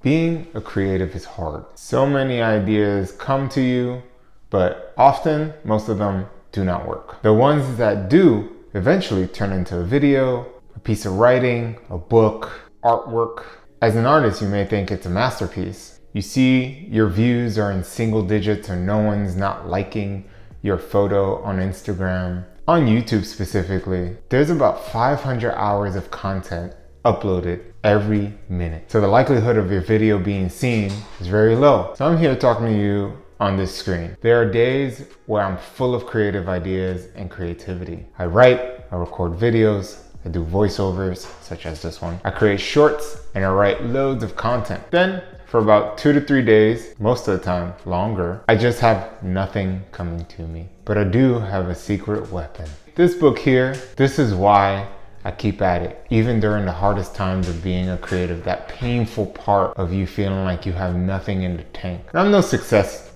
Being a creative is hard. So many ideas come to you, but often most of them do not work. The ones that do eventually turn into a video, a piece of writing, a book, artwork. As an artist, you may think it's a masterpiece. You see your views are in single digits or no one's not liking your photo on Instagram. On YouTube specifically, there's about 500 hours of content uploaded every minute. So the likelihood of your video being seen is very low. So I'm here talking to you on this screen. There are days where I'm full of creative ideas and creativity. I write, I record videos, I do voiceovers, such as this one. I create shorts and I write loads of content. Then for about 2 to 3 days, most of the time longer, I just have nothing coming to me. But I do have a secret weapon. This book here, this is why I keep at it. Even during the hardest times of being a creative, that painful part of you feeling like you have nothing in the tank. And I'm no success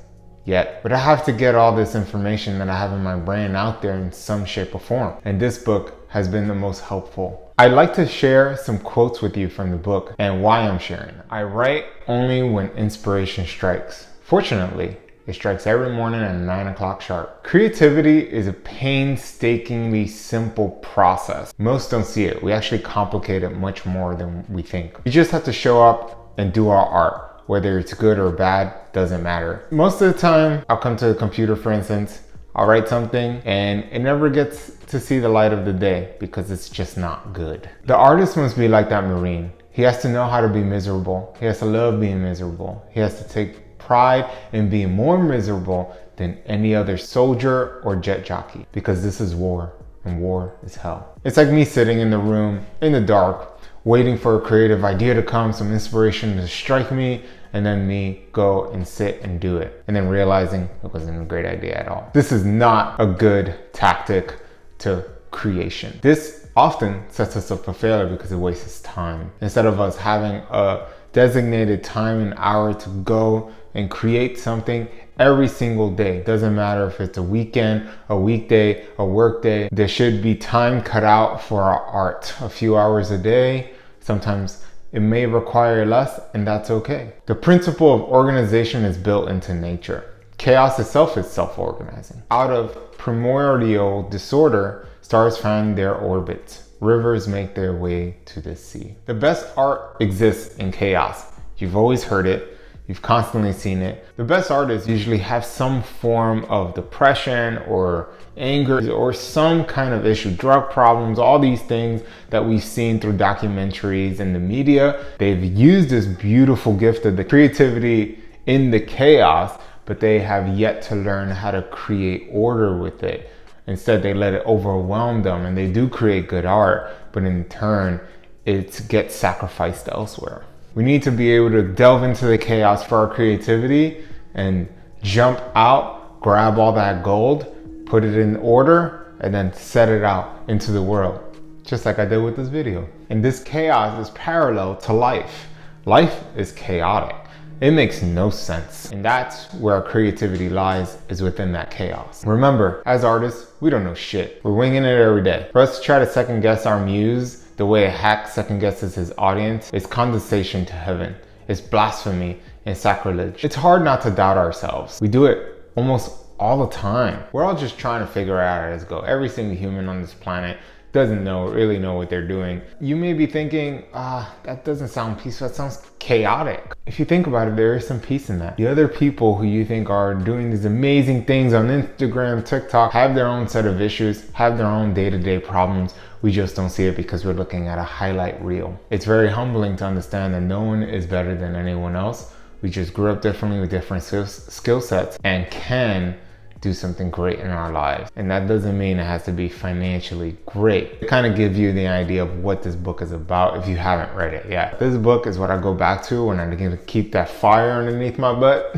yet, but I have to get all this information that I have in my brain out there in some shape or form. And this book has been the most helpful. I'd like to share some quotes with you from the book and why I'm sharing them. I write only when inspiration strikes. Fortunately, it strikes every morning at 9 o'clock sharp. Creativity is a painstakingly simple process. Most don't see it. We actually complicate it much more than we think. You just have to show up and do our art. Whether it's good or bad, doesn't matter. Most of the time, I'll come to the computer, for instance, I'll write something and it never gets to see the light of the day because it's just not good. The artist must be like that Marine. He has to know how to be miserable. He has to love being miserable. He has to take pride in being more miserable than any other soldier or jet jockey, because this is war and war is hell. It's like me sitting in the room in the dark, waiting for a creative idea to come, some inspiration to strike me, and then me go and sit and do it, and then realizing it wasn't a great idea at all. This is not a good tactic to creation. This often sets us up for failure because it wastes time. Instead of us having a designated time and hour to go and create something every single day. Doesn't matter if it's a weekend, a weekday, a work day. There should be time cut out for our art. A few hours a day. Sometimes it may require less, and that's okay. The principle of organization is built into nature. Chaos itself is self-organizing. Out of primordial disorder, stars find their orbits. Rivers make their way to the sea. The best art exists in chaos. You've always heard it. You've constantly seen it. The best artists usually have some form of depression or anger or some kind of issue, drug problems, all these things that we've seen through documentaries and the media. They've used this beautiful gift of the creativity in the chaos, but they have yet to learn how to create order with it. Instead, they let it overwhelm them, and they do create good art, but in turn, it gets sacrificed elsewhere. We need to be able to delve into the chaos for our creativity and jump out, grab all that gold, put it in order, and then set it out into the world, just like I did with this video. And this chaos is parallel to life. Life is chaotic. It makes no sense. And that's where our creativity lies, is within that chaos. Remember, as artists, we don't know shit. We're winging it every day. For us to try to second guess our muse, the way a hack second guesses his audience, is condescension to heaven. It's blasphemy and sacrilege. It's hard not to doubt ourselves. We do it almost all the time. We're all just trying to figure out as go. Every single human on this planet doesn't really know what they're doing. You may be thinking, that doesn't sound peaceful, that sounds chaotic. If you think about it, there is some peace in that. The other people who you think are doing these amazing things on Instagram, TikTok, have their own set of issues, have their own day-to-day problems. We just don't see it because we're looking at a highlight reel. It's very humbling to understand that no one is better than anyone else. We just grew up differently with different skill sets and can do something great in our lives. And that doesn't mean it has to be financially great. It kind of gives you the idea of what this book is about if you haven't read it yet. This book is what I go back to when I need to keep that fire underneath my butt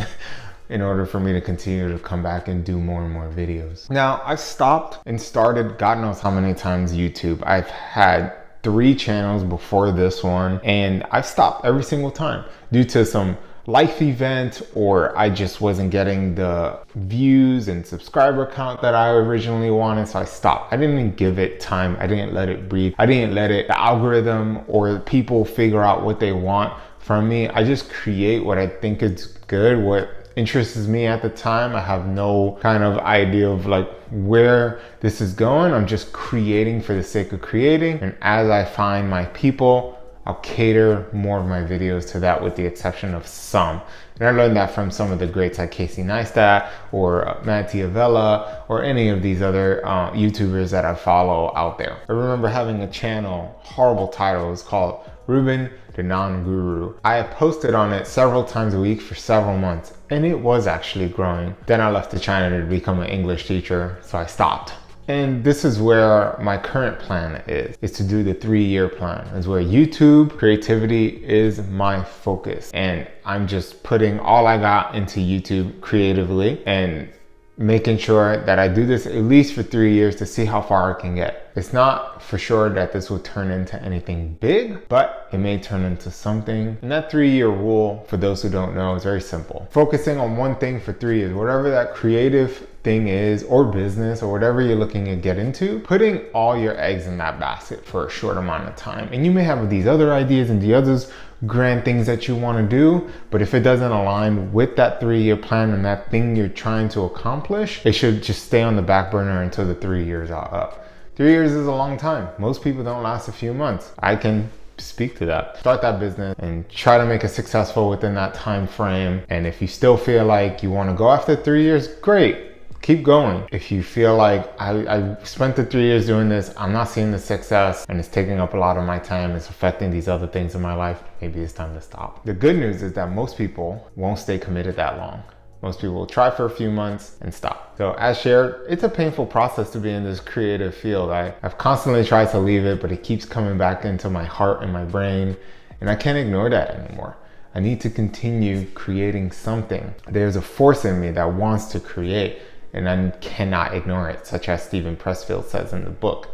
in order for me to continue to come back and do more and more videos. Now, I've stopped and started God knows how many times YouTube. I've had 3 channels before this one, and I've stopped every single time due to some life event, or I just wasn't getting the views and subscriber count that I originally wanted, so I stopped. I didn't even give it time. I didn't let it breathe. I didn't let it, the algorithm or people figure out what they want from me. I just create what I think is good, what interests me at the time. I have no kind of idea of like where this is going. I'm just creating for the sake of creating. And as I find my people, I'll cater more of my videos to that, with the exception of some. And I learned that from some of the greats like Casey Neistat or Manti Avella or any of these other YouTubers that I follow out there. I remember having a channel, horrible title, it was called Ruben the Non-Guru. I posted on it several times a week for several months, and it was actually growing. Then I left to China to become an English teacher, so I stopped. And this is where my current plan is to do the 3-year plan. Is where YouTube creativity is my focus. And I'm just putting all I got into YouTube creatively and making sure that I do this at least for 3 years to see how far I can get. It's not for sure that this will turn into anything big, but it may turn into something. And that 3-year rule, for those who don't know, is very simple. Focusing on one thing for 3 years, whatever that creative thing is, or business, or whatever you're looking to get into, putting all your eggs in that basket for a short amount of time. And you may have these other ideas and the others grand things that you want to do, but if it doesn't align with that 3-year plan and that thing you're trying to accomplish, it should just stay on the back burner until the 3 years are up. 3 years is a long time. Most people don't last a few months. I can speak to that. Start that business and try to make it successful within that time frame. And if you still feel like you want to go after 3 years, great. Keep going. If you feel like I spent the 3 years doing this, I'm not seeing the success and it's taking up a lot of my time, it's affecting these other things in my life, maybe it's time to stop. The good news is that most people won't stay committed that long. Most people will try for a few months and stop. So as shared, it's a painful process to be in this creative field. I've constantly tried to leave it, but it keeps coming back into my heart and my brain, and I can't ignore that anymore. I need to continue creating something. There's a force in me that wants to create, and I cannot ignore it, such as Steven Pressfield says in the book.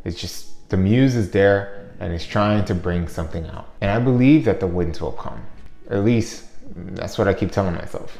It's just, the muse is there and it's trying to bring something out. And I believe that the wins will come. At least that's what I keep telling myself.